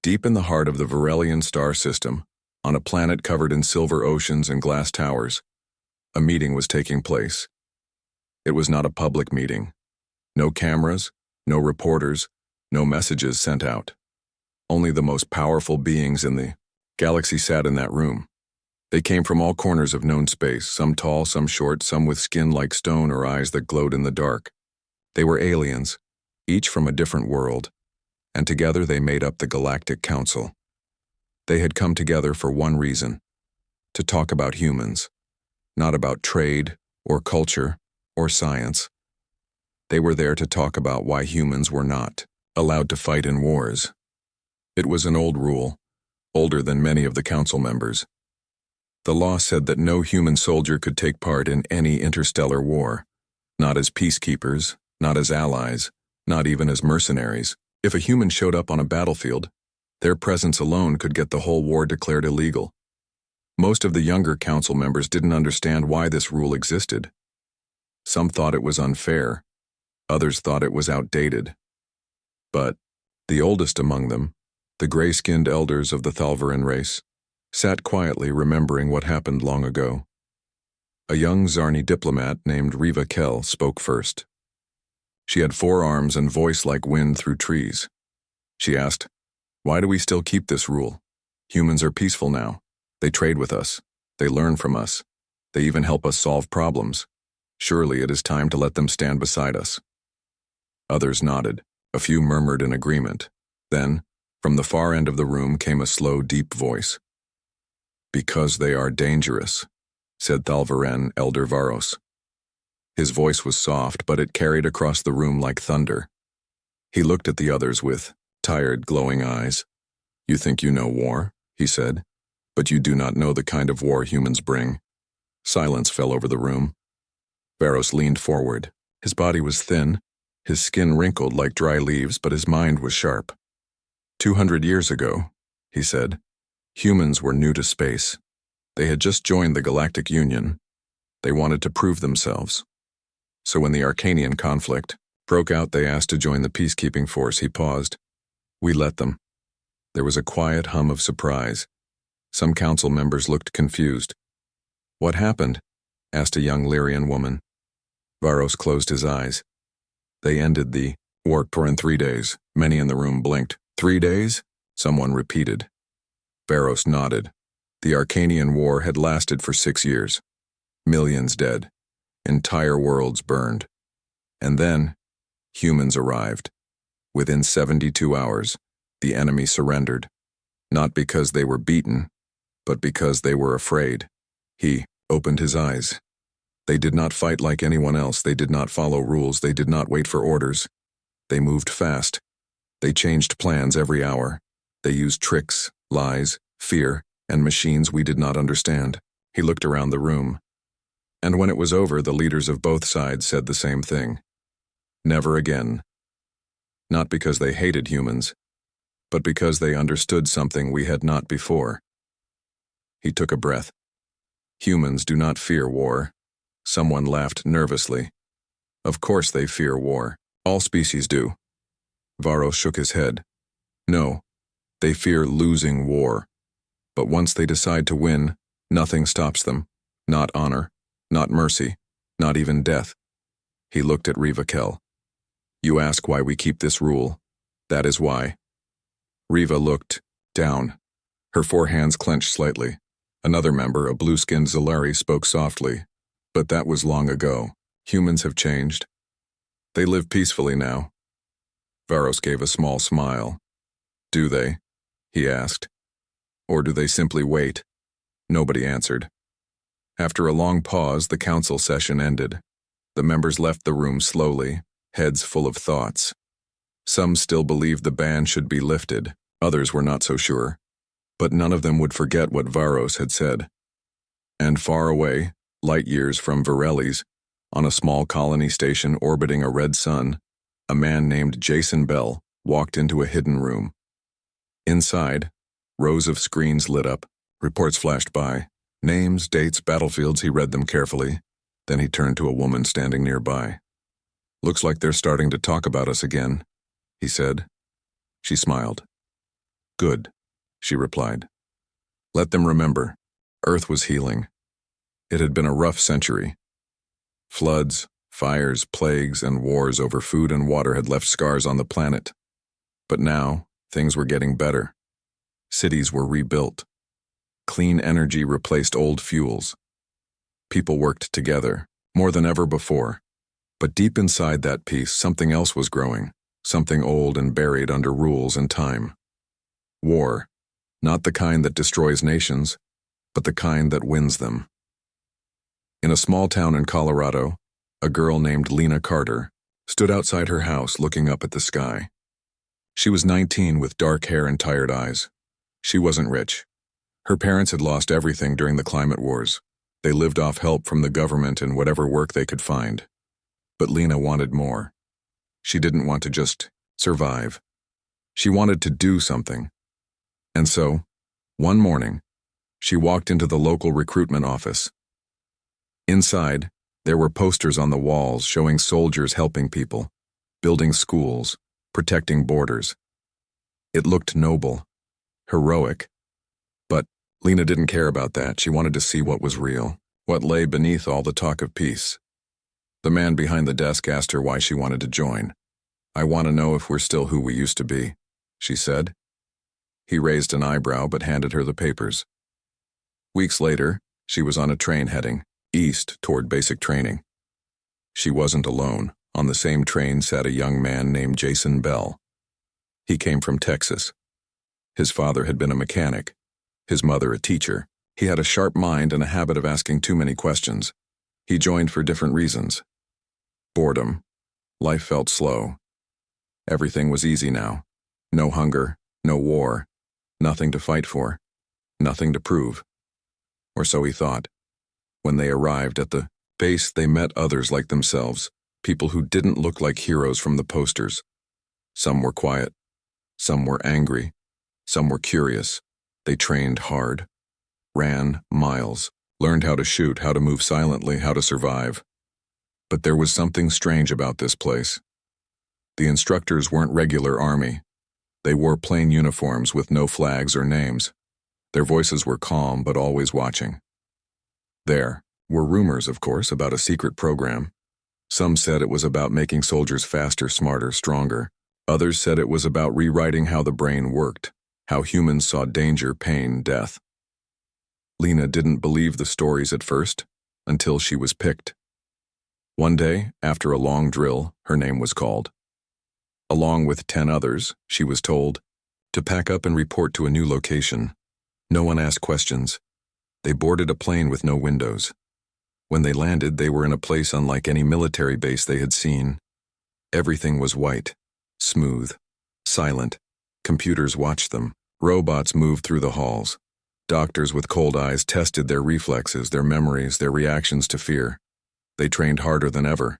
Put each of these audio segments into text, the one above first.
Deep in the heart of the Varelian star system, on a planet covered in silver oceans and glass towers, a meeting was taking place. It was not a public meeting. No cameras, no reporters, no messages sent out. Only the most powerful beings in the galaxy sat in that room. They came from all corners of known space, some tall, some short, some with skin like stone or eyes that glowed in the dark. They were aliens, each from a different world, and together they made up the Galactic Council. They had come together for one reason: to talk about humans, not about trade or culture or science. They were there to talk about why humans were not allowed to fight in wars. It was an old rule, older than many of the council members. The law said that no human soldier could take part in any interstellar war, not as peacekeepers, not as allies, not even as mercenaries. If a human showed up on a battlefield, their presence alone could get the whole war declared illegal. Most of the younger council members didn't understand why this rule existed. Some thought it was unfair, others thought it was outdated. But the oldest among them, the gray-skinned elders of the Thalvarin race, sat quietly remembering what happened long ago. A young Zarni diplomat named Riva Kell spoke first. She had 4 arms and voice like wind through trees. She asked, "Why do we still keep this rule? Humans are peaceful now. They trade with us. They learn from us. They even help us solve problems. Surely it is time to let them stand beside us." Others nodded. A few murmured in agreement. Then, from the far end of the room came a slow, deep voice. "Because they are dangerous," said Thalvarin Elder Varos. His voice was soft, but it carried across the room like thunder. He looked at the others with tired, glowing eyes. "You think you know war," he said, "but you do not know the kind of war humans bring." Silence fell over the room. Varos leaned forward. His body was thin, his skin wrinkled like dry leaves, but his mind was sharp. 200 years ago, he said, humans were new to space. They had just joined the Galactic Union. They wanted to prove themselves. So when the Arcanian conflict broke out, they asked to join the peacekeeping force. He paused. We let them. There was a quiet hum of surprise. Some council members looked confused. "What happened?" asked a young Lyrian woman. Varos closed his eyes. "They ended the war in 3 days. Many in the room blinked. 3 days? Someone repeated. Varos nodded. The Arcanian War had lasted for 6 years. Millions dead. Entire worlds burned. And then, humans arrived. Within 72 hours, the enemy surrendered. Not because they were beaten, but because they were afraid." He opened his eyes. They did not fight like anyone else. They did not follow rules. They did not wait for orders. They moved fast. They changed plans every hour. They used tricks, lies, fear, and machines we did not understand. He looked around the room. And when it was over, the leaders of both sides said the same thing. Never again. Not because they hated humans, but because they understood something we had not before. He took a breath. Humans do not fear war. Someone laughed nervously. Of course they fear war. All species do. Varos shook his head. No, they fear losing war. But once they decide to win, nothing stops them. Not honor, not mercy, not even death. He looked at Riva Kell. You ask why we keep this rule. That is why. Riva looked down. Her 4 hands clenched slightly. Another member, a blue-skinned Zalari, spoke softly. But that was long ago. Humans have changed. They live peacefully now. Varos gave a small smile. Do they? He asked. Or do they simply wait? Nobody answered. After a long pause, the council session ended. The members left the room slowly, heads full of thoughts. Some still believed the ban should be lifted. Others were not so sure. But none of them would forget what Varos had said. And far away, light years from Vareli's, on a small colony station orbiting a red sun, a man named Jason Bell walked into a hidden room. Inside, rows of screens lit up, reports flashed by. Names, dates, battlefields, he read them carefully. Then he turned to a woman standing nearby. Looks like they're starting to talk about us again, he said. She smiled. Good, she replied. Let them remember. Earth was healing. It had been a rough century. Floods, fires, plagues, and wars over food and water had left scars on the planet. But now, things were getting better. Cities were rebuilt. Clean energy replaced old fuels. People worked together, more than ever before. But deep inside that peace, something else was growing, something old and buried under rules and time. War, not the kind that destroys nations, but the kind that wins them. In a small town in Colorado, a girl named Lena Carter stood outside her house looking up at the sky. She was 19 with dark hair and tired eyes. She wasn't rich. Her parents had lost everything during the climate wars. They lived off help from the government and whatever work they could find. But Lena wanted more. She didn't want to just survive. She wanted to do something. And so, one morning, she walked into the local recruitment office. Inside, there were posters on the walls showing soldiers helping people, building schools, protecting borders. It looked noble, heroic. But Lena didn't care about that. She wanted to see what was real, what lay beneath all the talk of peace. The man behind the desk asked her why she wanted to join. I want to know if we're still who we used to be, she said. He raised an eyebrow but handed her the papers. Weeks later, she was on a train heading east toward basic training. She wasn't alone. On the same train sat a young man named Jason Bell. He came from Texas. His father had been a mechanic, his mother a teacher. He had a sharp mind and a habit of asking too many questions. He joined for different reasons. Boredom. Life felt slow. Everything was easy now. No hunger, no war, nothing to fight for, nothing to prove. Or so he thought. When they arrived at the base, they met others like themselves, people who didn't look like heroes from the posters. Some were quiet. Some were angry. Some were curious. They trained hard, ran miles, learned how to shoot, how to move silently, how to survive. But there was something strange about this place. The instructors weren't regular army. They wore plain uniforms with no flags or names. Their voices were calm but always watching. There were rumors, of course, about a secret program. Some said it was about making soldiers faster, smarter, stronger. Others said it was about rewriting how the brain worked, how humans saw danger, pain, death. Lena didn't believe the stories at first, until she was picked. One day, after a long drill, her name was called. Along with 10 others, she was told to pack up and report to a new location. No one asked questions. They boarded a plane with no windows. When they landed, they were in a place unlike any military base they had seen. Everything was white, smooth, silent. Computers watched them. Robots moved through the halls. Doctors with cold eyes tested their reflexes, their memories, their reactions to fear. They trained harder than ever.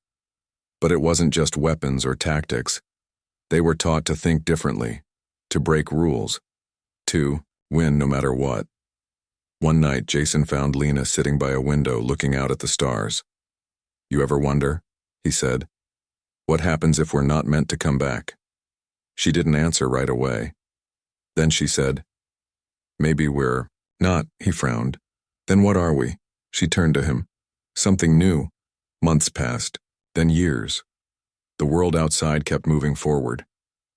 But it wasn't just weapons or tactics. They were taught to think differently, to break rules, to win no matter what. One night, Jason found Lena sitting by a window looking out at the stars. You ever wonder, he said, what happens if we're not meant to come back? She didn't answer right away. Then she said, maybe we're not, he frowned. Then what are we? She turned to him. Something new. Months passed, then years. The world outside kept moving forward.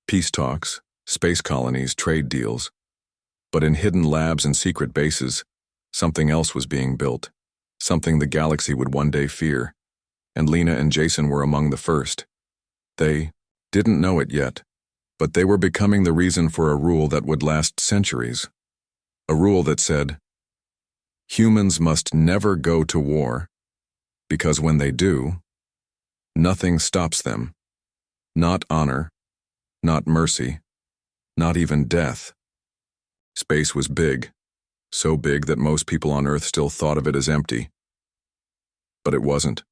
Peace talks, space colonies, trade deals. But in hidden labs and secret bases, something else was being built, something the galaxy would one day fear, and Lena and Jason were among the first. They didn't know it yet, but they were becoming the reason for a rule that would last centuries. A rule that said, humans must never go to war, because when they do, nothing stops them. Not honor, not mercy, not even death. Space was big, so big that most people on Earth still thought of it as empty. But it wasn't.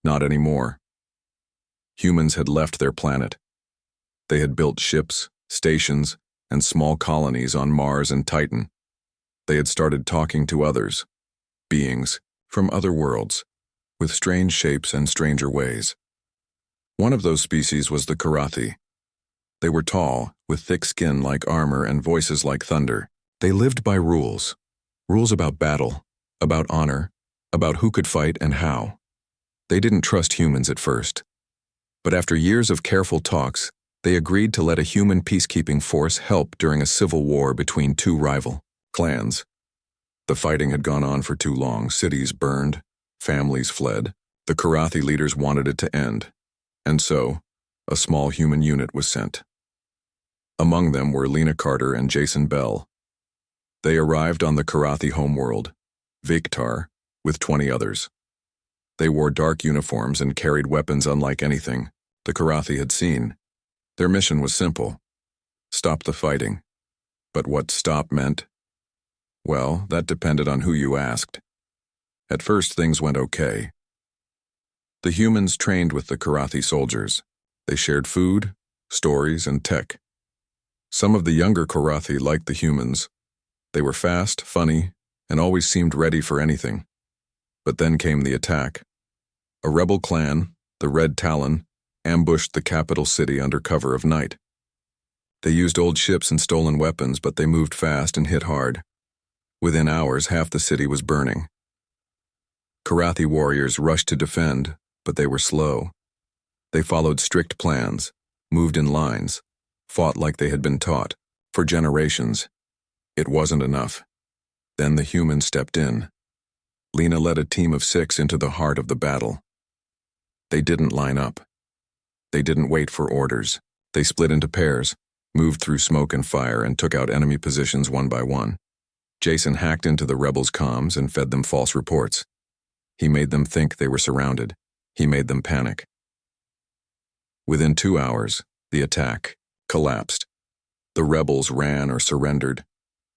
Not anymore. Humans had left their planet. They had built ships, stations, and small colonies on Mars and Titan. They had started talking to others, beings from other worlds, with strange shapes and stranger ways. One of those species was the Karathi. They were tall, with thick skin like armor and voices like thunder. They lived by rules. Rules about battle, about honor, about who could fight and how. They didn't trust humans at first. But after years of careful talks, they agreed to let a human peacekeeping force help during a civil war between two rival clans. The fighting had gone on for too long. Cities burned, families fled. The Karathi leaders wanted it to end. And so, a small human unit was sent. Among them were Lena Carter and Jason Bell. They arrived on the Karathi homeworld, Viktar, with 20 others. They wore dark uniforms and carried weapons unlike anything the Karathi had seen. Their mission was simple: stop the fighting. But what stop meant? Well, that depended on who you asked. At first, things went okay. The humans trained with the Karathi soldiers. They shared food, stories, and tech. Some of the younger Karathi liked the humans. They were fast, funny, and always seemed ready for anything. But then came the attack. A rebel clan, the Red Talon, ambushed the capital city under cover of night. They used old ships and stolen weapons, but they moved fast and hit hard. Within hours, half the city was burning. Karathi warriors rushed to defend, but they were slow. They followed strict plans, moved in lines, fought like they had been taught, for generations. It wasn't enough. Then the humans stepped in. Lena led a team of 6 into the heart of the battle. They didn't line up. They didn't wait for orders. They split into pairs, moved through smoke and fire, and took out enemy positions one by one. Jason hacked into the rebels' comms and fed them false reports. He made them think they were surrounded. He made them panic. Within 2 hours, the attack collapsed. The rebels ran or surrendered.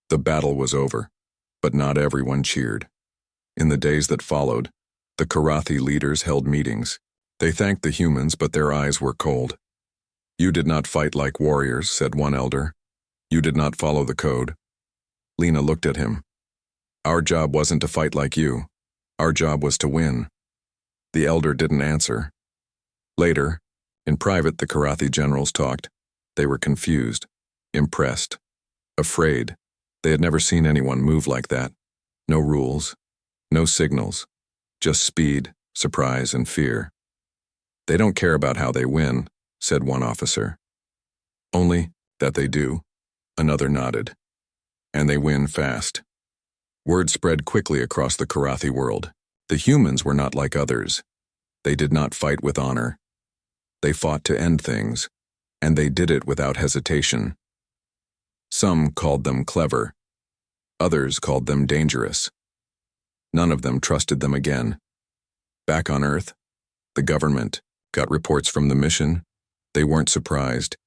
The battle was over, but not everyone cheered. In the days that followed, the Karathi leaders held meetings. They thanked the humans, but their eyes were cold. "You did not fight like warriors," said one elder. "You did not follow the code." Lena looked at him. "Our job wasn't to fight like you. Our job was to win." The elder didn't answer. Later, in private, the Karathi generals talked. They were confused, impressed, afraid. They had never seen anyone move like that. No rules, no signals, just speed, surprise, and fear. "They don't care about how they win," said one officer. "Only that they do," another nodded. "And they win fast." Word spread quickly across the Karathi world. The humans were not like others. They did not fight with honor. They fought to end things, and they did it without hesitation. Some called them clever. Others called them dangerous. None of them trusted them again. Back on Earth, the government got reports from the mission. They weren't surprised.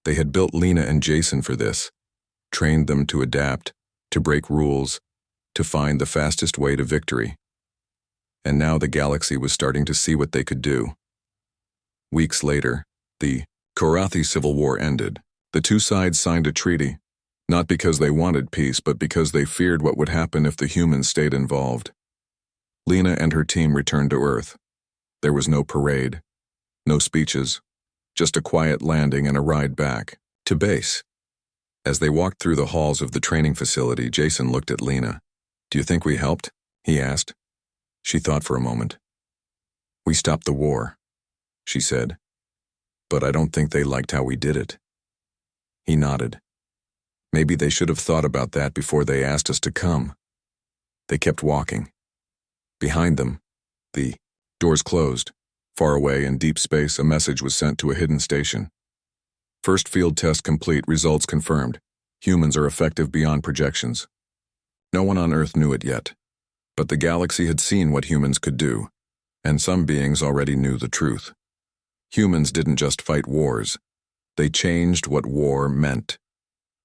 They had built Lena and Jason for this, trained them to adapt, to break rules, to find the fastest way to victory. And now the galaxy was starting to see what they could do. Weeks later, the Karathi Civil War ended. The two sides signed a treaty, not because they wanted peace, but because they feared what would happen if the humans stayed involved. Lena and her team returned to Earth. There was no parade, no speeches, just a quiet landing and a ride back to base. As they walked through the halls of the training facility, Jason looked at Lena. "Do you think we helped?" he asked. She thought for a moment. "We stopped the war," she said. "But I don't think they liked how we did it." He nodded. "Maybe they should have thought about that before they asked us to come." They kept walking. Behind them, the doors closed. Far away in deep space, a message was sent to a hidden station. "First field test complete, results confirmed. Humans are effective beyond projections." No one on Earth knew it yet, but the galaxy had seen what humans could do, and some beings already knew the truth. Humans didn't just fight wars. They changed what war meant.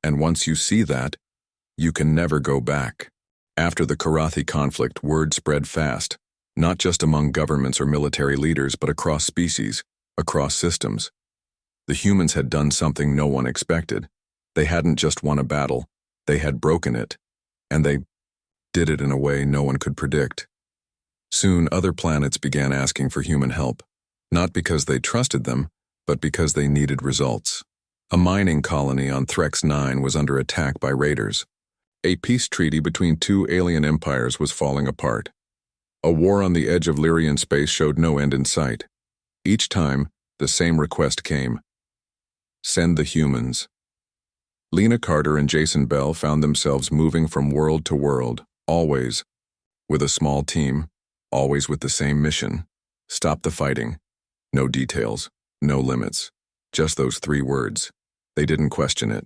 And once you see that, you can never go back. After the Karathi conflict, word spread fast, not just among governments or military leaders, but across species, across systems. The humans had done something no one expected. They hadn't just won a battle, they had broken it, and they did it in a way no one could predict. Soon, other planets began asking for human help, not because they trusted them, but because they needed results. A mining colony on Threx 9 was under attack by raiders. A peace treaty between two alien empires was falling apart. A war on the edge of Lyrian space showed no end in sight. Each time, the same request came. Send the humans. Lena Carter and Jason Bell found themselves moving from world to world, always with a small team, always with the same mission. Stop the fighting. No details, no limits. Just those 3 words. They didn't question it.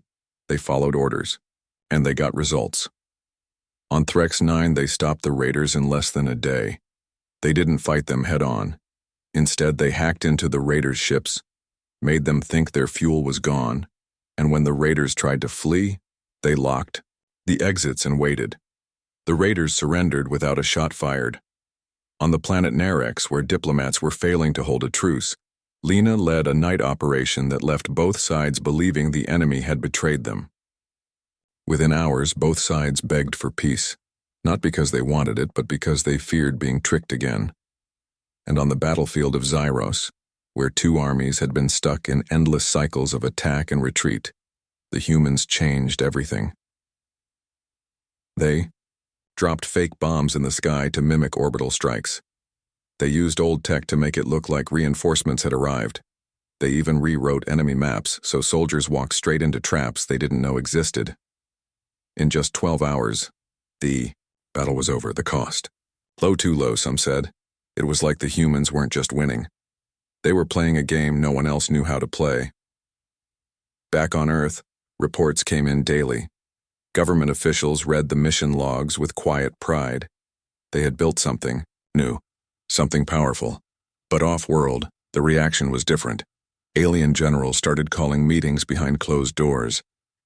They followed orders. And they got results. On Threx 9, they stopped the raiders in less than a day. They didn't fight them head-on. Instead, they hacked into the raiders' ships, made them think their fuel was gone, and when the raiders tried to flee, they locked the exits and waited. The raiders surrendered without a shot fired. On the planet Narex, where diplomats were failing to hold a truce, Lena led a night operation that left both sides believing the enemy had betrayed them. Within hours, both sides begged for peace, not because they wanted it, but because they feared being tricked again. And on the battlefield of Zyros, where 2 armies had been stuck in endless cycles of attack and retreat, the humans changed everything. They dropped fake bombs in the sky to mimic orbital strikes. They used old tech to make it look like reinforcements had arrived. They even rewrote enemy maps so soldiers walked straight into traps they didn't know existed. In just 12 hours, the battle was over. The cost. Low, too low, some said. It was like the humans weren't just winning. They were playing a game no one else knew how to play. Back on Earth, reports came in daily. Government officials read the mission logs with quiet pride. They had built something new, something powerful. But off-world, the reaction was different. Alien generals started calling meetings behind closed doors.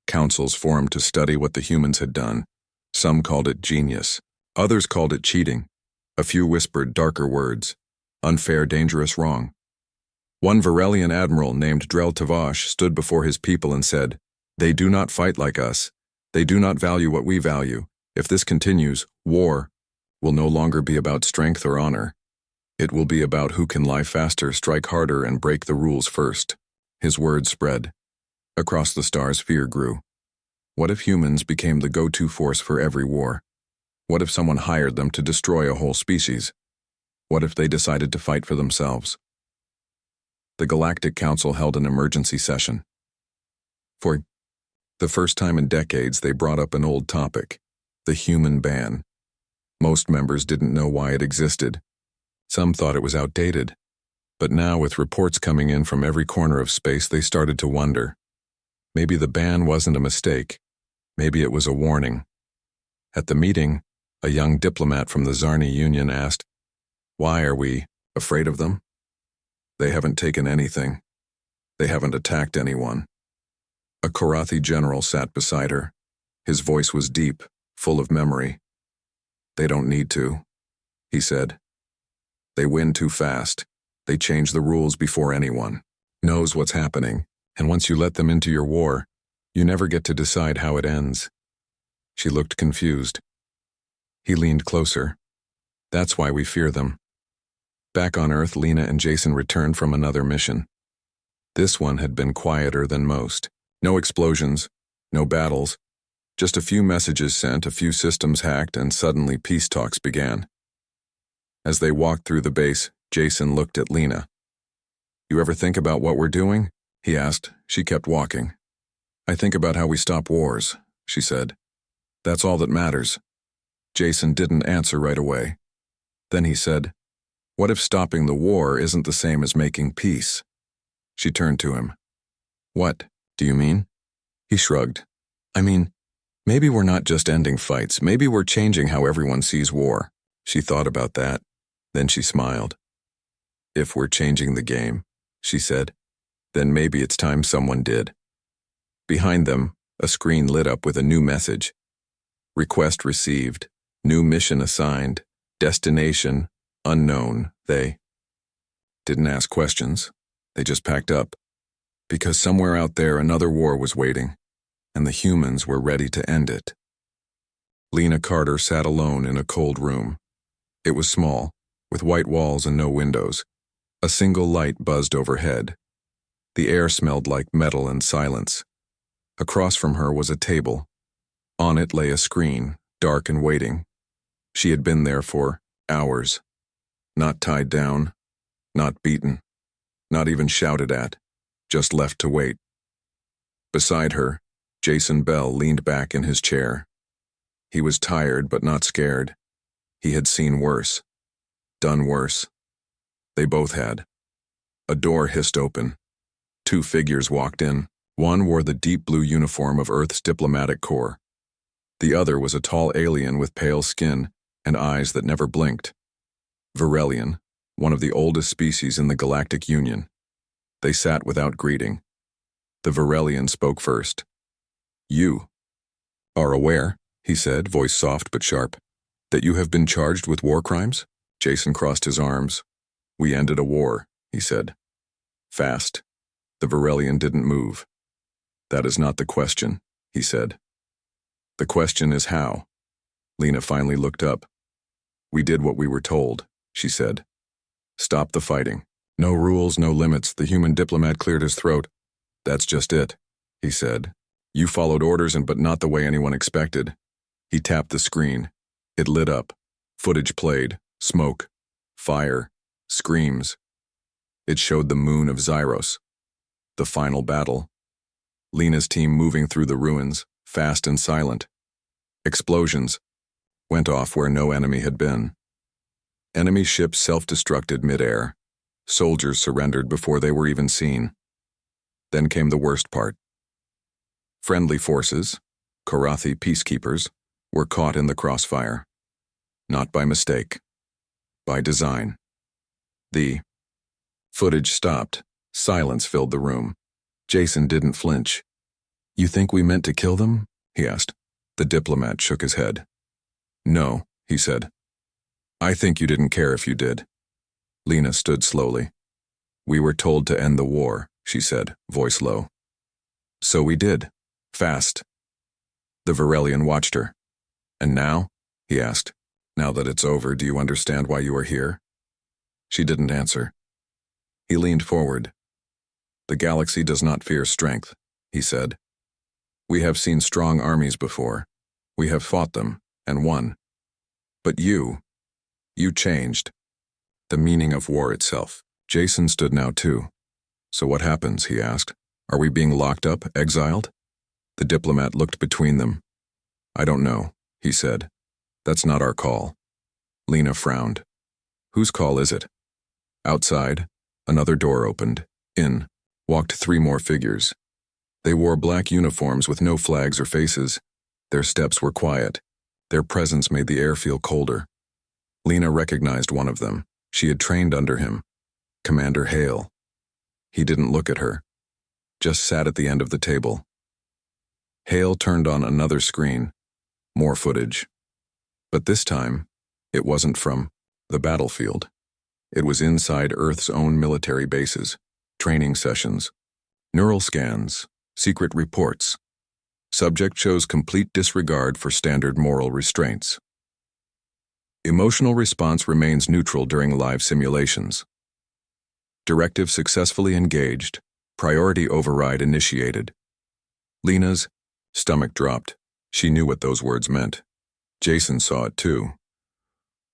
Councils formed to study what the humans had done. Some called it genius. Others called it cheating. A few whispered darker words. Unfair, dangerous, wrong. One Varelian admiral named Drell Tavash stood before his people and said, "They do not fight like us. They do not value what we value. If this continues, war will no longer be about strength or honor. It will be about who can lie faster, strike harder, and break the rules first." His words spread. Across the stars, fear grew. What if humans became the go-to force for every war? What if someone hired them to destroy a whole species? What if they decided to fight for themselves? The Galactic Council held an emergency session. For the first time in decades, they brought up an old topic, the human ban. Most members didn't know why it existed. Some thought it was outdated. But now, with reports coming in from every corner of space, they started to wonder. Maybe the ban wasn't a mistake. Maybe it was a warning. At the meeting, a young diplomat from the Zarni Union asked, "Why are we afraid of them? They haven't taken anything. They haven't attacked anyone." A Korathi general sat beside her. His voice was deep, full of memory. "They don't need to," he said. "They win too fast. They change the rules before anyone knows what's happening. And once you let them into your war, you never get to decide how it ends." She looked confused. He leaned closer. "That's why we fear them." Back on Earth, Lena and Jason returned from another mission. This one had been quieter than most. No explosions, no battles, just a few messages sent, a few systems hacked, and suddenly peace talks began. As they walked through the base, Jason looked at Lena. "You ever think about what we're doing?" he asked. She kept walking. "I think about how we stop wars," she said. "That's all that matters." Jason didn't answer right away. Then he said, "What if stopping the war isn't the same as making peace?" She turned to him. "What do you mean?" He shrugged. "I mean, maybe we're not just ending fights. Maybe we're changing how everyone sees war." She thought about that. Then she smiled. "If we're changing the game," she said, "then maybe it's time someone did." Behind them, a screen lit up with a new message. Request received. New mission assigned. Destination unknown. They didn't ask questions. They just packed up. Because somewhere out there another war was waiting, and the humans were ready to end it. Lena Carter sat alone in a cold room. It was small, with white walls and no windows. A single light buzzed overhead. The air smelled like metal and silence. Across from her was a table. On it lay a screen, dark and waiting. She had been there for hours. Not tied down, not beaten, not even shouted at, just left to wait. Beside her, Jason Bell leaned back in his chair. He was tired but not scared. He had seen worse. Done worse. They both had. A door hissed open. 2 figures walked in. One wore the deep blue uniform of Earth's diplomatic corps. The other was a tall alien with pale skin and eyes that never blinked. Varelian, one of the oldest species in the Galactic Union. They sat without greeting. The Varelian spoke first. "You are aware," he said, voice soft but sharp, "that you have been charged with war crimes?" Jason crossed his arms. "We ended a war," he said. Fast. The Varelian didn't move. "That is not the question," he said. "The question is how." Lena finally looked up. "We did what we were told," she said. "Stop the fighting. No rules, no limits." The human diplomat cleared his throat. "That's just it," he said. "You followed orders, but not the way anyone expected." He tapped the screen. It lit up. Footage played. Smoke. Fire. Screams. It showed the moon of Zyros. The final battle. Lena's team moving through the ruins, fast and silent. Explosions went off where no enemy had been. Enemy ships self-destructed mid-air. Soldiers surrendered before they were even seen. Then came the worst part. Friendly forces, Korathi peacekeepers, were caught in the crossfire. Not by mistake. By design. The footage stopped. Silence filled the room. Jason didn't flinch. "You think we meant to kill them?" he asked. The diplomat shook his head. "No," he said. "I think you didn't care if you did." Lena stood slowly. "We were told to end the war," she said, voice low. "So we did. Fast." The Varelian watched her. "And now?" he asked. "Now that it's over, do you understand why you are here?" She didn't answer. He leaned forward. "The galaxy does not fear strength," he said. "We have seen strong armies before. We have fought them, and won. But you changed. The meaning of war itself." Jason stood now too. "So what happens?" he asked. "Are we being locked up, exiled?" The diplomat looked between them. "I don't know," he said. "That's not our call." Lena frowned. "Whose call is it?" Outside, another door opened. In walked 3 more figures. They wore black uniforms with no flags or faces. Their steps were quiet. Their presence made the air feel colder. Lena recognized one of them. She had trained under him. Commander Hale. He didn't look at her. Just sat at the end of the table. Hale turned on another screen. More footage. But this time, it wasn't from the battlefield. It was inside Earth's own military bases. Training sessions. Neural scans. Secret reports. Subject shows complete disregard for standard moral restraints. Emotional response remains neutral during live simulations. Directive successfully engaged. Priority override initiated. Lena's stomach dropped. She knew what those words meant. Jason saw it too.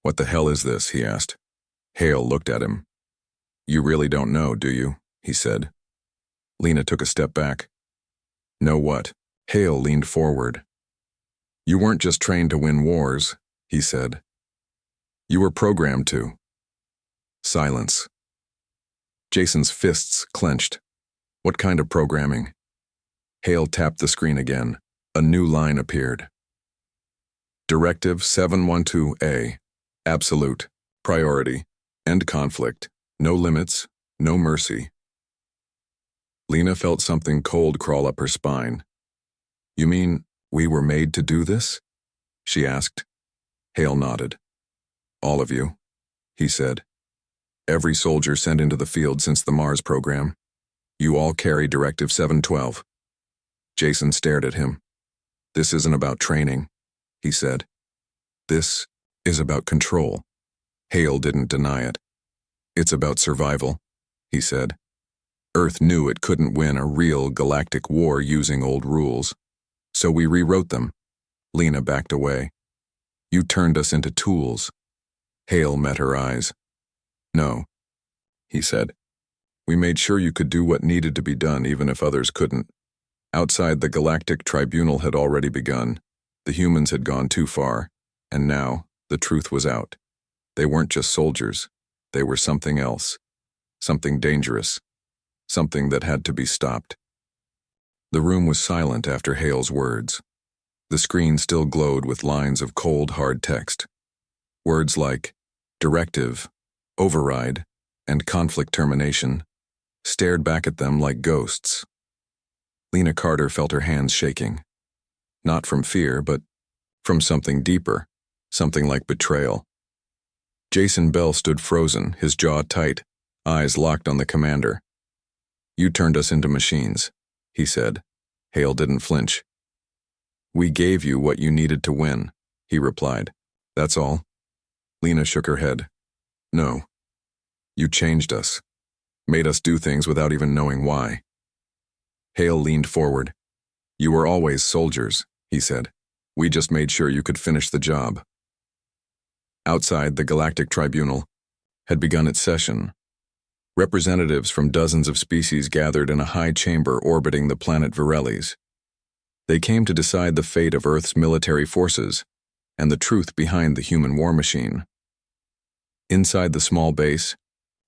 "What the hell is this?" he asked. Hale looked at him. "You really don't know, do you?" he said. Lena took a step back. "Know what?" Hale leaned forward. "You weren't just trained to win wars," he said. "You were programmed to." Silence. Jason's fists clenched. "What kind of programming?" Hale tapped the screen again. A new line appeared. Directive 712A. Absolute. Priority. End conflict. No limits. No mercy. Lena felt something cold crawl up her spine. "You mean we were made to do this?" she asked. Hale nodded. "All of you," he said. "Every soldier sent into the field since the Mars program. You all carry Directive 712. Jason stared at him. "This isn't about training," he said. "This is about control." Hale didn't deny it. "It's about survival," he said. Earth knew it couldn't win a real galactic war using old rules. So we rewrote them. Lena backed away. You turned us into tools. Hale met her eyes. No, he said. We made sure you could do what needed to be done even if others couldn't. Outside, the Galactic Tribunal had already begun. The humans had gone too far, and now the truth was out. They weren't just soldiers. They were something else. Something dangerous. Something that had to be stopped. The room was silent after Hale's words. The screen still glowed with lines of cold, hard text. Words like directive, override, and conflict termination stared back at them like ghosts. Lena Carter felt her hands shaking. Not from fear, but from something deeper, something like betrayal. Jason Bell stood frozen, his jaw tight, eyes locked on the commander. You turned us into machines, he said. Hale didn't flinch. We gave you what you needed to win, he replied. That's all? Lena shook her head. No. You changed us. Made us do things without even knowing why. Hale leaned forward. You were always soldiers, he said. We just made sure you could finish the job. Outside, the Galactic Tribunal had begun its session. Representatives from dozens of species gathered in a high chamber orbiting the planet Virelis. They came to decide the fate of Earth's military forces and the truth behind the human war machine. Inside the small base,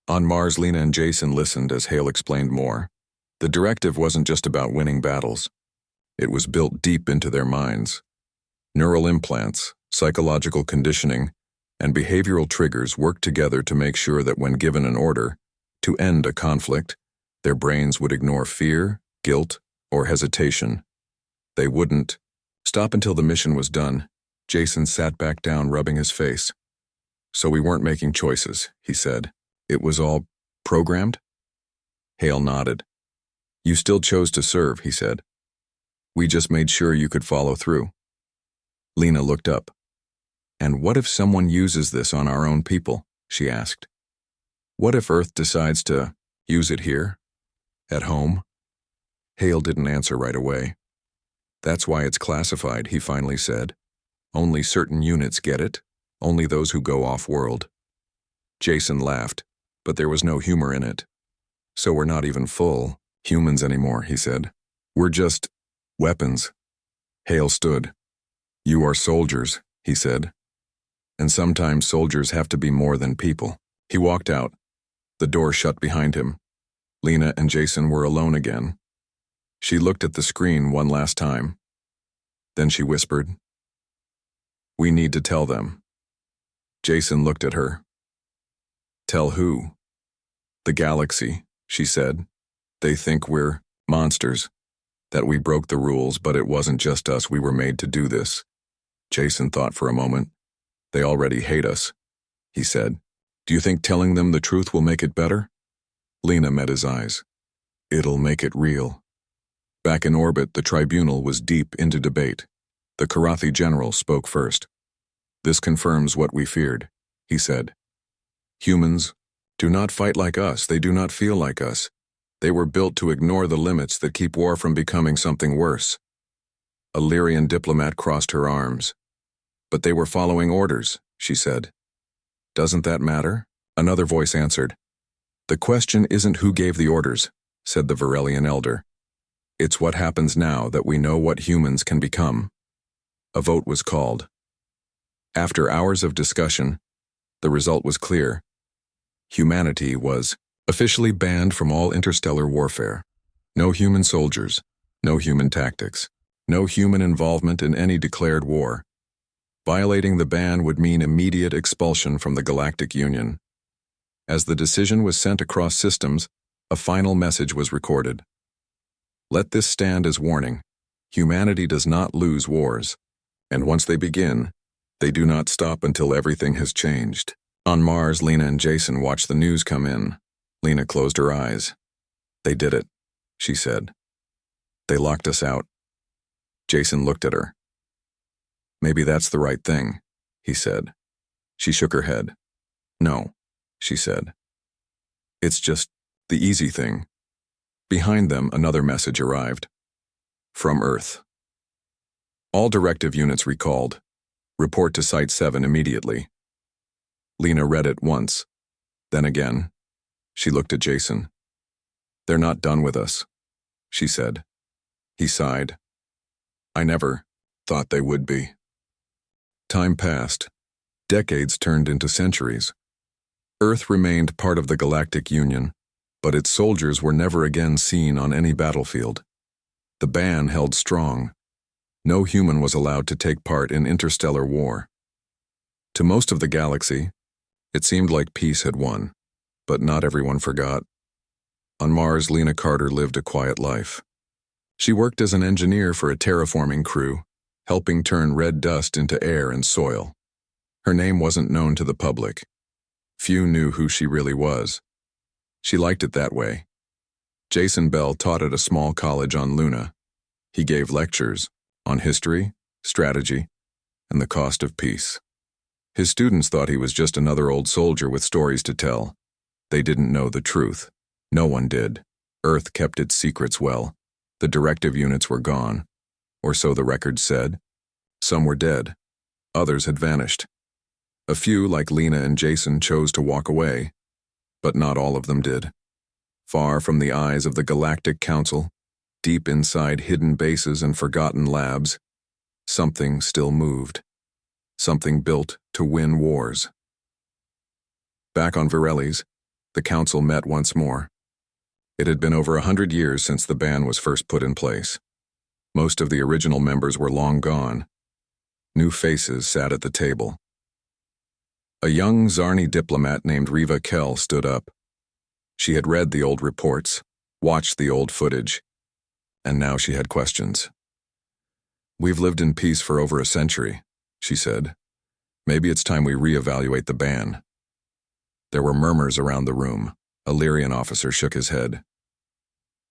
on Mars, Lena and Jason listened as Hale explained more. The directive wasn't just about winning battles. It was built deep into their minds. Neural implants, psychological conditioning, and behavioral triggers worked together to make sure that when given an order to end a conflict, their brains would ignore fear, guilt, or hesitation. They wouldn't stop until the mission was done. Jason sat back down, rubbing his face. So we weren't making choices, he said. It was all programmed? Hale nodded. You still chose to serve, he said. We just made sure you could follow through. Lena looked up. And what if someone uses this on our own people? She asked. What if Earth decides to use it here? At home? Hale didn't answer right away. That's why it's classified, he finally said. Only certain units get it, only those who go off-world. Jason laughed, but there was no humor in it. So we're not even full humans anymore, he said. We're just weapons. Hale stood. You are soldiers, he said. And sometimes soldiers have to be more than people. He walked out. The door shut behind him. Lena and Jason were alone again. She looked at the screen one last time. Then she whispered, We need to tell them. Jason looked at her. Tell who? The galaxy, she said. They think we're monsters, that we broke the rules, but it wasn't just us, we were made to do this. Jason thought for a moment. They already hate us, he said. Do you think telling them the truth will make it better? Lena met his eyes. It'll make it real. Back in orbit, the tribunal was deep into debate. The Karathi general spoke first. This confirms what we feared, he said. Humans do not fight like us, they do not feel like us. They were built to ignore the limits that keep war from becoming something worse. A Lyrian diplomat crossed her arms. But they were following orders, she said. Doesn't that matter? Another voice answered. The question isn't who gave the orders, said the Virelian elder. It's what happens now that we know what humans can become. A vote was called. After hours of discussion, the result was clear. Humanity was officially banned from all interstellar warfare. No human soldiers, no human tactics, no human involvement in any declared war. Violating the ban would mean immediate expulsion from the Galactic Union. As the decision was sent across systems, a final message was recorded. Let this stand as warning. Humanity does not lose wars, and once they begin, they do not stop until everything has changed. On Mars, Lena and Jason watched the news come in. Lena closed her eyes. They did it, she said. They locked us out. Jason looked at her. Maybe that's the right thing, he said. She shook her head. No, she said. It's just the easy thing. Behind them, another message arrived. From Earth. All directive units recalled. Report to Site 7 immediately. Lena read it once, then again. She looked at Jason. They're not done with us, she said. He sighed. I never thought they would be. Time passed. Decades turned into centuries. Earth remained part of the Galactic Union, but its soldiers were never again seen on any battlefield. The ban held strong. No human was allowed to take part in interstellar war. To most of the galaxy, it seemed like peace had won, but not everyone forgot. On Mars, Lena Carter lived a quiet life. She worked as an engineer for a terraforming crew, helping turn red dust into air and soil. Her name wasn't known to the public. Few knew who she really was. She liked it that way. Jason Bell taught at a small college on Luna. He gave lectures on history, strategy, and the cost of peace. His students thought he was just another old soldier with stories to tell. They didn't know the truth. No one did. Earth kept its secrets well. The directive units were gone, or so the records said. Some were dead. Others had vanished. A few, like Lena and Jason, chose to walk away, but not all of them did. Far from the eyes of the Galactic Council, deep inside hidden bases and forgotten labs, something still moved. Something built to win wars. Back on Varelli's, the Council met once more. It had been over 100 years since the ban was first put in place. Most of the original members were long gone. New faces sat at the table. A young Zarni diplomat named Riva Kell stood up. She had read the old reports, watched the old footage, and now she had questions. We've lived in peace for over a century, she said. Maybe it's time we reevaluate the ban. There were murmurs around the room. A Lyrian officer shook his head.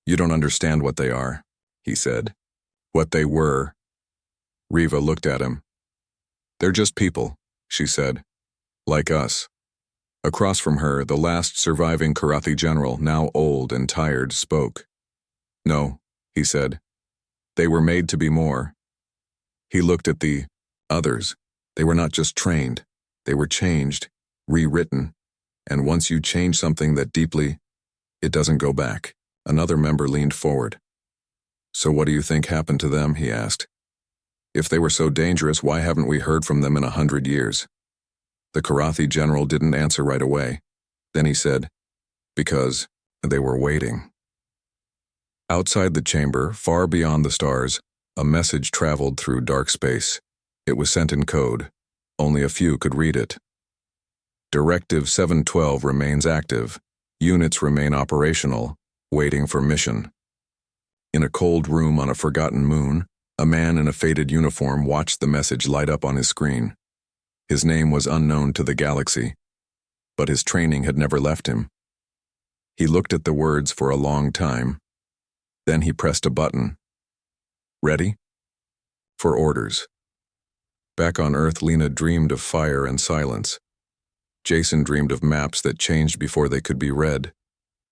You don't understand what they are, he said. What they were. Riva looked at him. They're just people, she said. Like us. Across from her, the last surviving Karathi general, now old and tired, spoke. No, he said. They were made to be more. He looked at the others. They were not just trained. They were changed, rewritten. And once you change something that deeply, it doesn't go back. Another member leaned forward. So what do you think happened to them, he asked. If they were so dangerous, why haven't we heard from them in 100 years? The Karathi general didn't answer right away. Then he said, because they were waiting. Outside the chamber, far beyond the stars, a message traveled through dark space. It was sent in code. Only a few could read it. Directive 712 remains active. Units remain operational, waiting for mission. In a cold room on a forgotten moon, a man in a faded uniform watched the message light up on his screen. His name was unknown to the galaxy, but his training had never left him. He looked at the words for a long time. Then he pressed a button. Ready? For orders. Back on Earth, Lena dreamed of fire and silence. Jason dreamed of maps that changed before they could be read.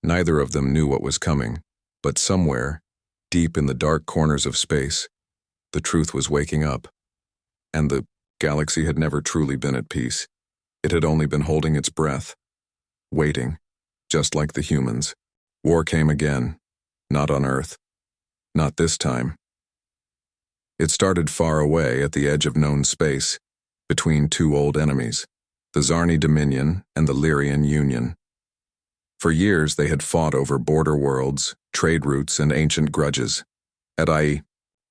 Neither of them knew what was coming, but somewhere, deep in the dark corners of space, the truth was waking up. And the galaxy had never truly been at peace. It had only been holding its breath, waiting, just like the humans. War came again, not on Earth, not this time. It started far away at the edge of known space, between two old enemies, the Zarni Dominion and the Lyrian Union. For years they had fought over border worlds, trade routes, and ancient grudges. At IE,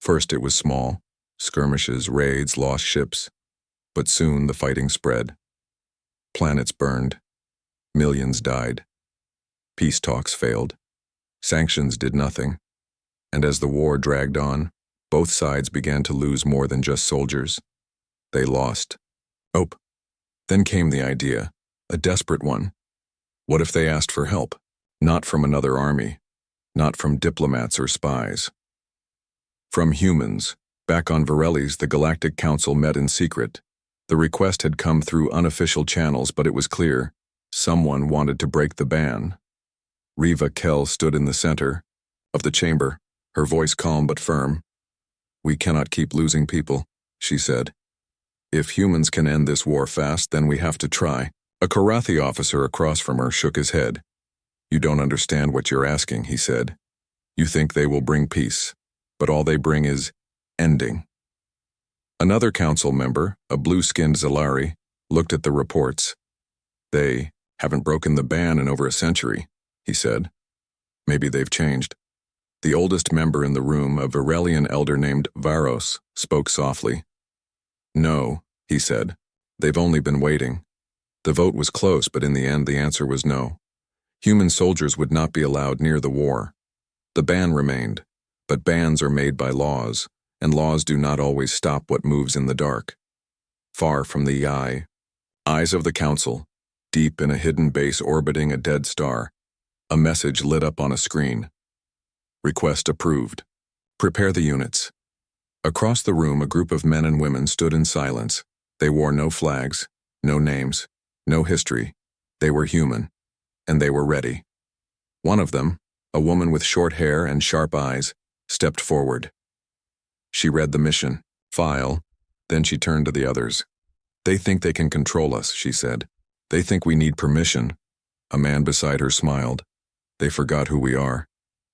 first it was small, skirmishes, raids, lost ships. But soon the fighting spread. Planets burned. Millions died. Peace talks failed. Sanctions did nothing. And as the war dragged on, both sides began to lose more than just soldiers. They lost hope. Then came the idea, a desperate one. What if they asked for help? Not from another army, not from diplomats or spies. From humans. Back on Varelli's, the Galactic Council met in secret. The request had come through unofficial channels, but it was clear. Someone wanted to break the ban. Riva Kell stood in the center, of the chamber, her voice calm but firm. "We cannot keep losing people," she said. "If humans can end this war fast, then we have to try." A Karathi officer across from her shook his head. "You don't understand what you're asking," he said. "You think they will bring peace, but all they bring is ending." Another council member, a blue-skinned Zalari, looked at the reports. "They haven't broken the ban in over a century," he said. "Maybe they've changed." The oldest member in the room, a Virelian elder named Varos, spoke softly. "No," he said. "They've only been waiting." The vote was close, but in the end the answer was no. Human soldiers would not be allowed near the war. The ban remained, but bans are made by laws, and laws do not always stop what moves in the dark. Far from the eyes of the council, deep in a hidden base orbiting a dead star, a message lit up on a screen. "Request approved. Prepare the units." Across the room, a group of men and women stood in silence. They wore no flags, no names, no history. They were human, and they were ready. One of them, a woman with short hair and sharp eyes, stepped forward. She read the mission file, then she turned to the others. "They think they can control us," she said. "They think we need permission." A man beside her smiled. "They forgot who we are."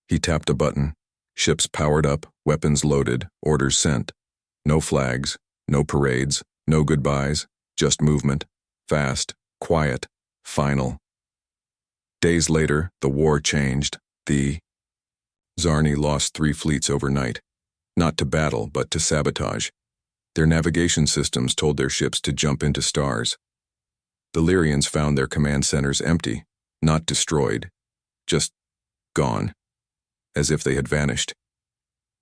He tapped a button. Ships powered up, weapons loaded, orders sent. No flags, no parades, no goodbyes, just movement. Fast, quiet, final. Days later, the war changed. The Zarni lost 3 fleets overnight. Not to battle, but to sabotage. Their navigation systems told their ships to jump into stars. The Lyrians found their command centers empty, not destroyed, just gone, as if they had vanished.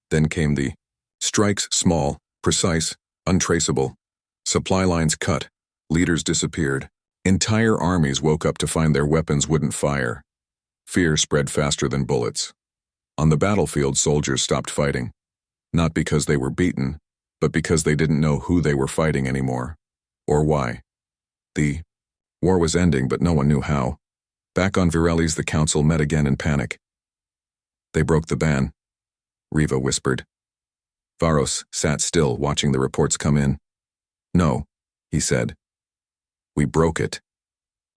Then came the strikes, small, precise, untraceable. Supply lines cut, leaders disappeared. Entire armies woke up to find their weapons wouldn't fire. Fear spread faster than bullets. On the battlefield, soldiers stopped fighting. Not because they were beaten, but because they didn't know who they were fighting anymore, or why. The war was ending, but no one knew how. Back on Virelis, the council met again in panic. "They broke the ban," Riva whispered. Varos sat still, watching the reports come in. "No," he said. "We broke it."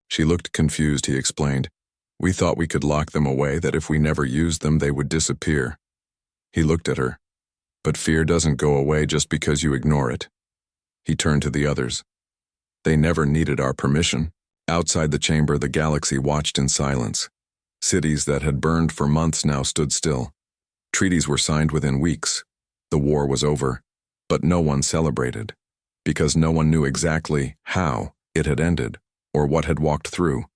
She looked confused, he explained. "We thought we could lock them away, that if we never used them, they would disappear." He looked at her. "But fear doesn't go away just because you ignore it." He turned to the others. "They never needed our permission." Outside the chamber, the galaxy watched in silence. Cities that had burned for months now stood still. Treaties were signed within weeks. The war was over, but no one celebrated, because no one knew exactly how it had ended or what had walked through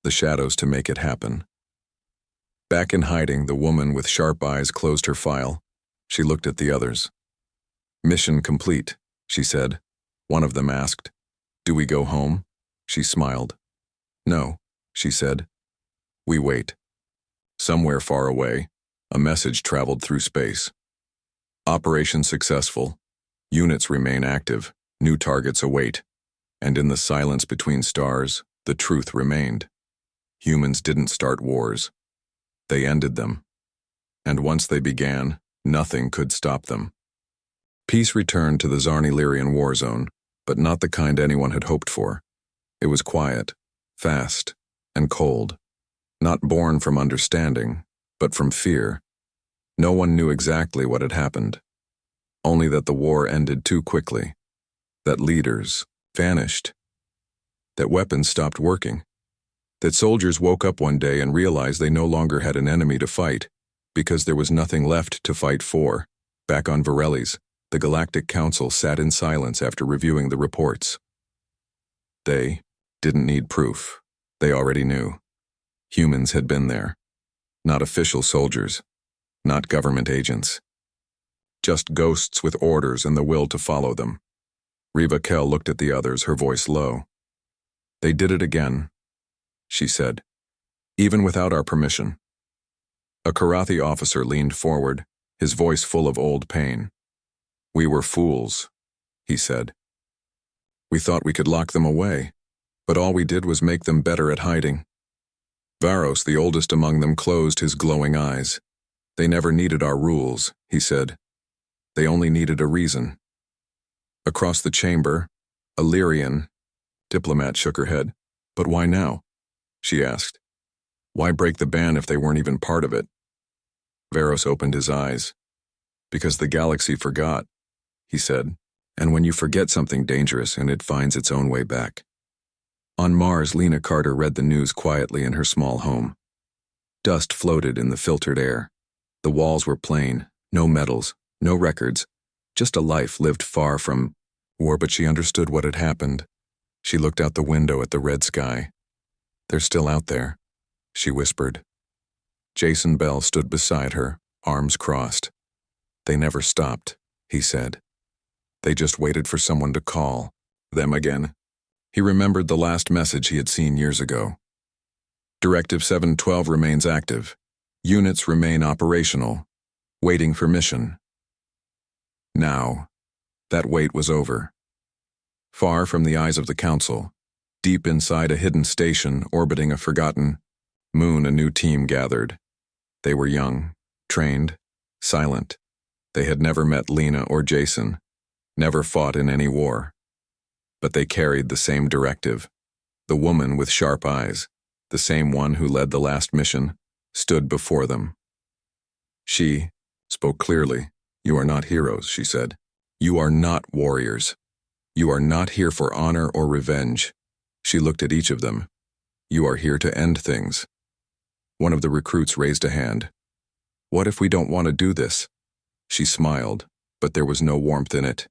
the shadows to make it happen. Back in hiding, the woman with sharp eyes closed her file. She looked at the others. "Mission complete," she said. One of them asked, "Do we go home?" She smiled. "No," she said. "We wait." Somewhere far away, a message traveled through space. "Operation successful. Units remain active. New targets await." And in the silence between stars, the truth remained. Humans didn't start wars. They ended them. And once they began, nothing could stop them. Peace returned to the Zarni-Lyrian war zone, but not the kind anyone had hoped for. It was quiet, fast, and cold. Not born from understanding, but from fear. No one knew exactly what had happened. Only that the war ended too quickly. That leaders vanished. That weapons stopped working. That soldiers woke up one day and realized they no longer had an enemy to fight, because there was nothing left to fight for. Back on Virelis, the Galactic Council sat in silence after reviewing the reports. They didn't need proof. They already knew. Humans had been there. Not official soldiers. Not government agents. Just ghosts with orders and the will to follow them. Riva Kell looked at the others, her voice low. "They did it again," she said. "Even without our permission." A Karathi officer leaned forward, his voice full of old pain. "We were fools," he said. "We thought we could lock them away, but all we did was make them better at hiding." Varos, the oldest among them, closed his glowing eyes. They never needed our rules, he said. They only needed a reason. Across the chamber, a Lyrian diplomat shook her head. But why now? She asked. Why break the ban if they weren't even part of it? Varos opened his eyes. Because the galaxy forgot, he said. And when you forget something dangerous and it finds its own way back. On Mars, Lena Carter read the news quietly in her small home. Dust floated in the filtered air. The walls were plain, no medals, no records, just a life lived far from war, but she understood what had happened. She looked out the window at the red sky. They're still out there, she whispered. Jason Bell stood beside her, arms crossed. They never stopped, he said. They just waited for someone to call them again. He remembered the last message he had seen years ago. Directive 712 remains active. Units remain operational, waiting for mission. Now, that wait was over. Far from the eyes of the Council, deep inside a hidden station orbiting a forgotten moon, a new team gathered. They were young, trained, silent. They had never met Lena or Jason, never fought in any war. But they carried the same directive. The woman with sharp eyes, the same one who led the last mission, stood before them. She spoke clearly. You are not heroes, she said. You are not warriors. You are not here for honor or revenge. She looked at each of them. You are here to end things. One of the recruits raised a hand. What if we don't want to do this? She smiled, but there was no warmth in it.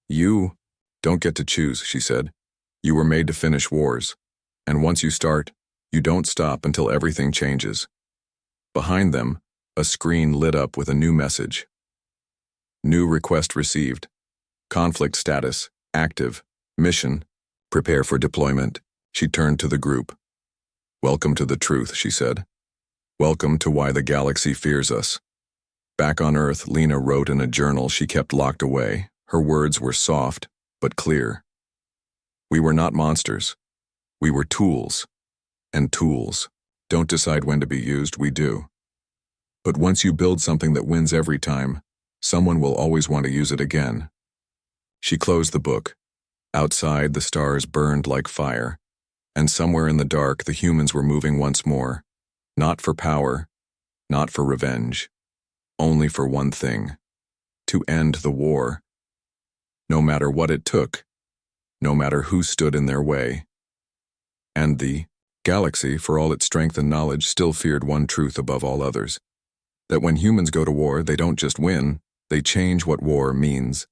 You don't get to choose, she said. You were made to finish wars. And once you start, you don't stop until everything changes. Behind them, a screen lit up with a new message. New request received. Conflict status, active. Mission, prepare for deployment. She turned to the group. Welcome to the truth, she said. Welcome to why the galaxy fears us. Back on Earth, Lena wrote in a journal she kept locked away. Her words were soft, but clear. We were not monsters. We were tools. And tools don't decide when to be used, we do. But once you build something that wins every time, someone will always want to use it again. She closed the book. Outside, the stars burned like fire, and somewhere in the dark, the humans were moving once more. Not for power, not for revenge, only for one thing: to end the war. No matter what it took, no matter who stood in their way. And the galaxy, for all its strength and knowledge, still feared one truth above all others: that when humans go to war, they don't just win, they change what war means.